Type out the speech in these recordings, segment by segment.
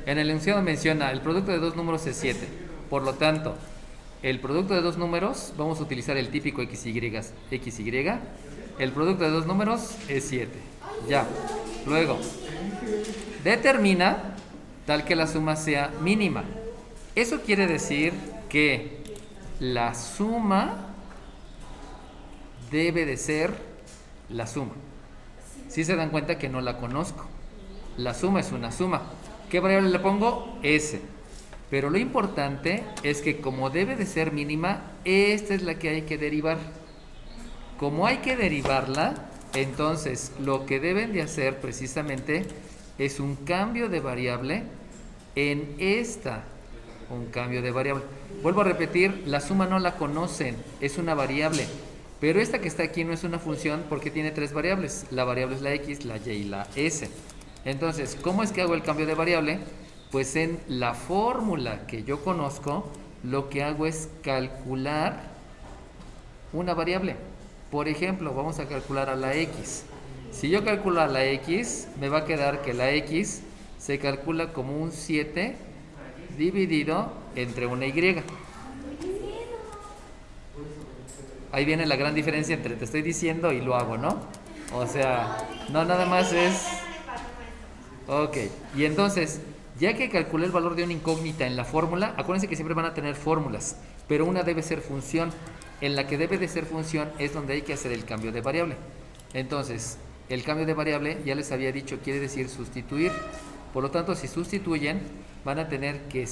En el enunciado menciona, el producto de dos números es 7. Por lo tanto, el producto de dos números, vamos a utilizar el típico XY. El producto de dos números es 7. Ya. Luego, determina tal que la suma sea mínima. Eso quiere decir que la suma debe de ser la suma. Si se dan cuenta que no la conozco. La suma es una suma. ¿Qué variable le pongo? S. Pero lo importante es que como debe de ser mínima, esta es la que hay que derivar. Como hay que derivarla, entonces lo que deben de hacer precisamente es un cambio de variable en esta. Un cambio de variable. Vuelvo a repetir, la suma no la conocen, es una variable. Pero esta que está aquí no es una función porque tiene tres variables. La variable es la X, la Y y la S. Entonces, ¿cómo es que hago el cambio de variable? Pues en la fórmula que yo conozco, lo que hago es calcular una variable. Por ejemplo, vamos a calcular a la X. Si yo calculo a la X, me va a quedar que la X se calcula como un 7 dividido entre una Y. Ahí viene la gran diferencia entre te estoy diciendo y lo hago, ¿no? O sea, no nada más es... Ok, y entonces, ya que calculé el valor de una incógnita en la fórmula, acuérdense que siempre van a tener fórmulas, pero una debe ser función. En la que debe de ser función es donde hay que hacer el cambio de variable. Entonces, el cambio de variable, ya les había dicho, quiere decir sustituir. Por lo tanto, si sustituyen, van a tener que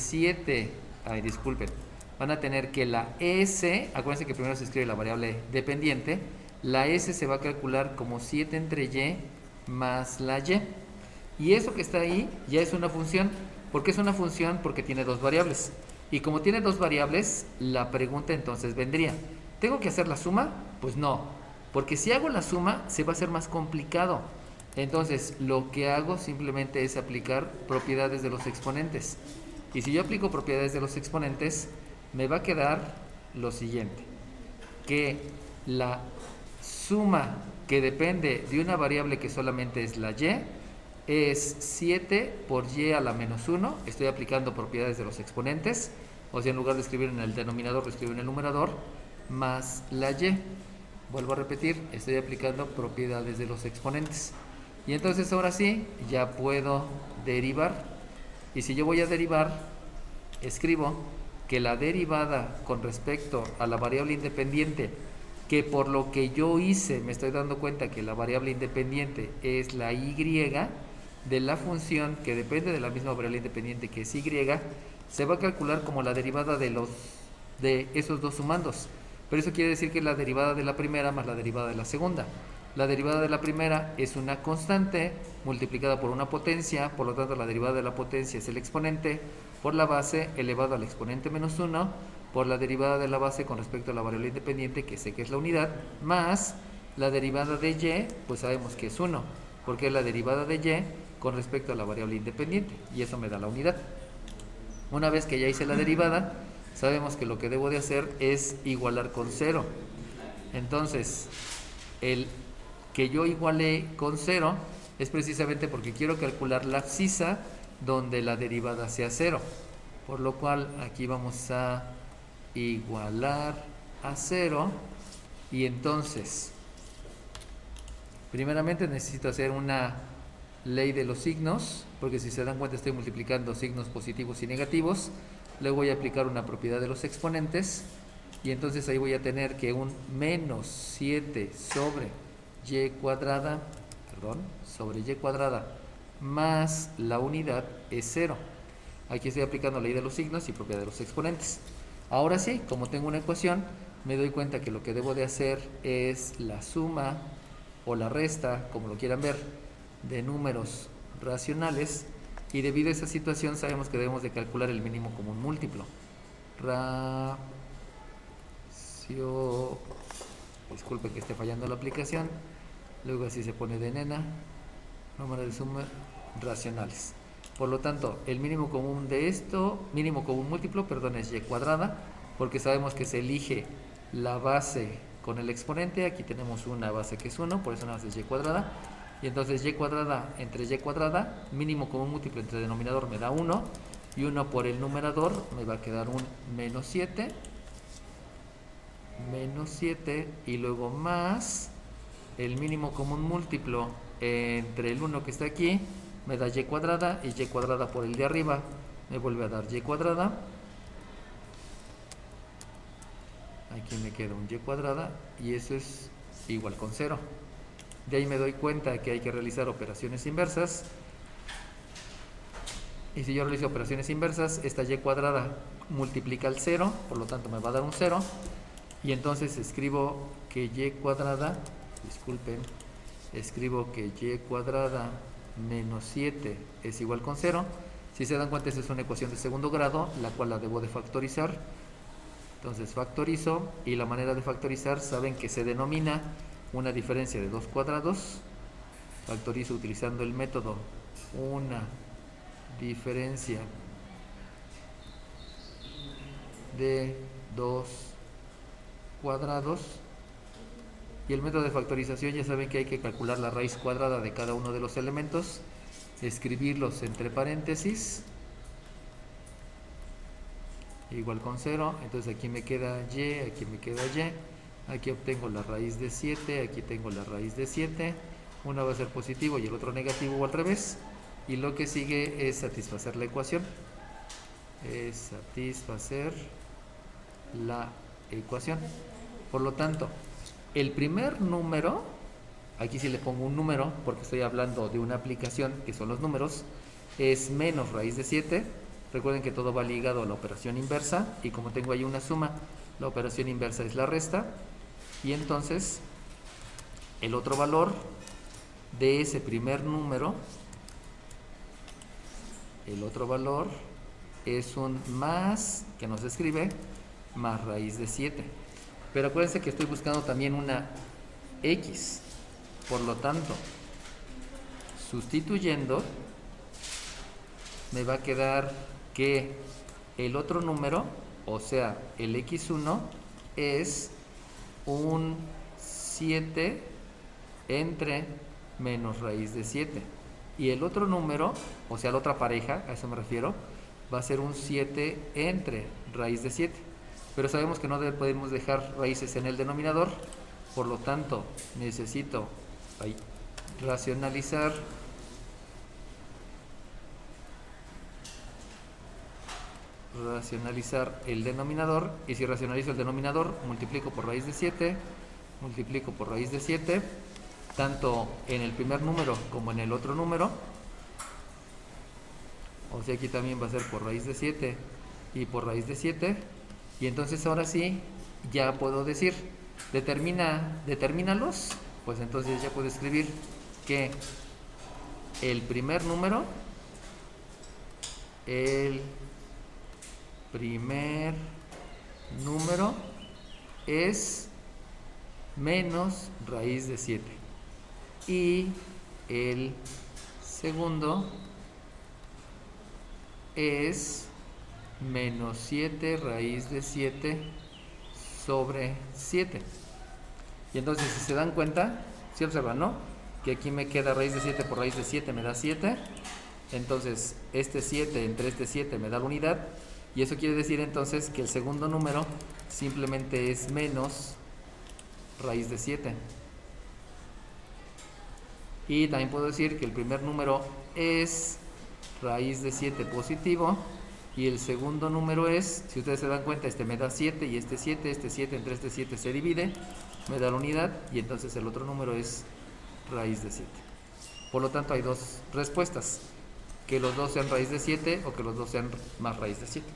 van a tener que la S, acuérdense que primero se escribe la variable dependiente, la S se va a calcular como 7 entre Y más la Y. Y eso que está ahí ya es una función. ¿Por qué es una función? Porque tiene dos variables. Y como tiene dos variables, la pregunta entonces vendría, ¿tengo que hacer la suma? Pues no, porque si hago la suma se va a hacer más complicado. Entonces lo que hago simplemente es aplicar propiedades de los exponentes. Y si yo aplico propiedades de los exponentes, me va a quedar lo siguiente, que la suma que depende de una variable que solamente es la Y es 7 por Y a la menos 1. Estoy aplicando propiedades de los exponentes, o sea, en lugar de escribir en el denominador, lo escribo en el numerador, más la Y. Vuelvo a repetir, estoy aplicando propiedades de los exponentes. Y entonces ahora sí, ya puedo derivar. Y si yo voy a derivar, escribo que la derivada con respecto a la variable independiente, que por lo que yo hice me estoy dando cuenta que la variable independiente es la Y de la función que depende de la misma variable independiente que es Y, se va a calcular como la derivada de esos dos sumandos. Pero eso quiere decir que es la derivada de la primera más la derivada de la segunda. La derivada de la primera es una constante multiplicada por una potencia, por lo tanto la derivada de la potencia es el exponente por la base elevado al exponente menos 1, por la derivada de la base con respecto a la variable independiente, que sé que es la unidad, más la derivada de Y, pues sabemos que es 1, porque es la derivada de Y con respecto a la variable independiente, y eso me da la unidad. Una vez que ya hice la derivada, sabemos que lo que debo de hacer es igualar con 0. Entonces, el que yo igualé con 0 es precisamente porque quiero calcular la abscisa donde la derivada sea 0. Por lo cual aquí vamos a igualar a 0. Y entonces, primeramente necesito hacer una ley de los signos, porque si se dan cuenta estoy multiplicando signos positivos y negativos. Luego voy a aplicar una propiedad de los exponentes. Y entonces ahí voy a tener que un menos 7 sobre y cuadrada, sobre y cuadrada más la unidad es 0. Aquí estoy aplicando ley de los signos y propiedad de los exponentes. Ahora sí, como tengo una ecuación, me doy cuenta que lo que debo de hacer es la suma o la resta, como lo quieran ver, de números racionales, y debido a esa situación sabemos que debemos de calcular el mínimo común múltiplo. Disculpe que esté fallando la aplicación. Luego así se pone de nena, número de suma racionales. Por lo tanto, el mínimo común de esto, mínimo común múltiplo, es y cuadrada, porque sabemos que se elige la base con el exponente. Aquí tenemos una base que es 1, por eso nada más es y cuadrada. Y entonces y cuadrada entre y cuadrada, mínimo común múltiplo entre denominador me da 1. Y 1 por el numerador me va a quedar un menos 7. Menos 7 y luego más el mínimo común múltiplo entre el 1 que está aquí me da y cuadrada, y y cuadrada por el de arriba me vuelve a dar y cuadrada. Aquí me queda un y cuadrada y eso es igual con 0. De ahí me doy cuenta que hay que realizar operaciones inversas. Y si yo realizo operaciones inversas, esta y cuadrada multiplica el 0, por lo tanto me va a dar un 0. Y entonces escribo que y cuadrada, disculpen, escribo que y cuadrada menos 7 es igual con 0. Si se dan cuenta, esta es una ecuación de segundo grado, la cual la debo de factorizar. Entonces factorizo, y la manera de factorizar, saben que se denomina una diferencia de dos cuadrados. Factorizo utilizando el método una diferencia de dos cuadrados. Y el método de factorización, ya saben que hay que calcular la raíz cuadrada de cada uno de los elementos, escribirlos entre paréntesis, igual con 0. Entonces aquí me queda y, aquí me queda y, aquí obtengo la raíz de 7, aquí tengo la raíz de 7. Uno va a ser positivo y el otro negativo, o al revés. Y lo que sigue es satisfacer la ecuación. Es satisfacer la ecuación. Por lo tanto, el primer número, aquí sí le pongo un número porque estoy hablando de una aplicación que son los números, es menos raíz de 7. Recuerden que todo va ligado a la operación inversa, y como tengo ahí una suma, la operación inversa es la resta. Y entonces el otro valor de ese primer número, el otro valor es un más, que nos escribe, más raíz de 7. Pero acuérdense que estoy buscando también una x. Por lo tanto, sustituyendo, me va a quedar que el otro número, o sea, el x1, es un 7 entre menos raíz de 7. Y el otro número, o sea, la otra pareja, a eso me refiero, va a ser un 7 entre raíz de 7. Pero sabemos que no podemos dejar raíces en el denominador, por lo tanto necesito racionalizar el denominador. Y si racionalizo el denominador, multiplico por raíz de 7, multiplico por raíz de 7, tanto en el primer número como en el otro número. O sea, aquí también va a ser por raíz de 7 y por raíz de 7. Y entonces ahora sí, ya puedo decir, determínalos. Pues entonces ya puedo escribir que el primer número es menos raíz de 7. Y el segundo es menos 7 raíz de 7 sobre 7. Y entonces, si se dan cuenta, si observan, ¿no? Que aquí me queda raíz de 7 por raíz de 7 me da 7. Entonces, este 7 entre este 7 me da la unidad. Y eso quiere decir entonces que el segundo número simplemente es menos raíz de 7. Y también puedo decir que el primer número es raíz de 7 positivo, y el segundo número es, si ustedes se dan cuenta, este me da 7 y este 7 entre este 7 se divide, me da la unidad, y entonces el otro número es raíz de 7. Por lo tanto hay dos respuestas, que los dos sean raíz de 7 o que los dos sean más raíz de 7.